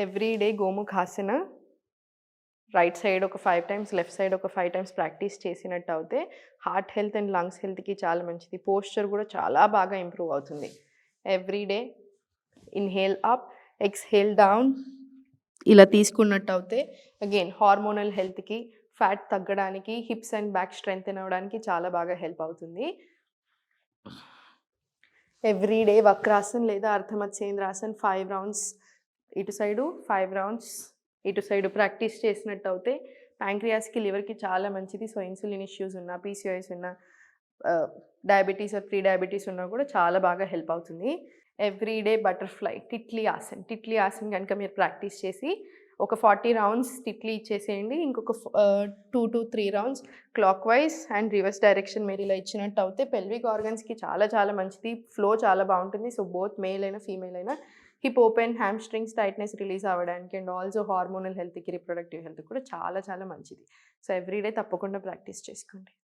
Everyday గోముఖాసన right side ఒక 5 times, left side ఒక 5 times practice చేసినట్టు అవుతే హార్ట్ హెల్త్ అండ్ లంగ్స్ హెల్త్‌కి చాలా మంచిది. పోస్చర్ కూడా చాలా బాగా ఇంప్రూవ్ అవుతుంది. Everyday inhale up, exhale down ఇలా తీసుకున్నట్టు అవుతే అగైన్ హార్మోనల్ హెల్త్‌కి, ఫ్యాట్ తగ్గడానికి, హిప్స్ అండ్ బ్యాక్ స్ట్రెంథెన్ అవ్వడానికి చాలా బాగా హెల్ప్ అవుతుంది. ఎవ్రీడే వక్రాసన్ లేదా అర్ధమత్స్యేంద్రాసన్ 5 రౌండ్స్ ఇటు సైడు, 5 రౌండ్స్ ఇటు సైడు ప్రాక్టీస్ చేసినట్టు అవుతే ప్యాంక్రియాస్‌కి, లివర్‌కి చాలా మంచిది. సో, ఇన్సులిన్ ఇష్యూస్ ఉన్నా, పీసీఓఎస్ ఉన్నా, డయాబెటీస్ ఆర్ ప్రీ డయాబెటీస్ ఉన్నా కూడా చాలా బాగా హెల్ప్ అవుతుంది. Everyday butterfly, Titli Asan. టిట్లీ ఆసన్ గనుక మీరు ప్రాక్టీస్ చేసి ఒక 40 రౌండ్స్ టిట్లీ ఇచ్చేసేయండి. ఇంకొక 2-3 rounds clock wise and reverse direction మీరు ఇలా ఇచ్చినట్టు అవుతే పెల్విక్ ఆర్గన్స్‌కి చాలా చాలా మంచిది. ఫ్లో చాలా బావుంటుంది. సో, బోత్ మేల్ అయినా, ఫీమేల్ అయినా hip open, hamstrings tightness release అవ్వడానికి అండ్ ఆల్సో హార్మోనల్ హెల్త్‌కి, రిప్రొడక్టివ్ హెల్త్‌కి కూడా చాలా చాలా మంచిది. సో, ఎవ్రీడే తప్పకుండా ప్రాక్టీస్ చేసుకోండి.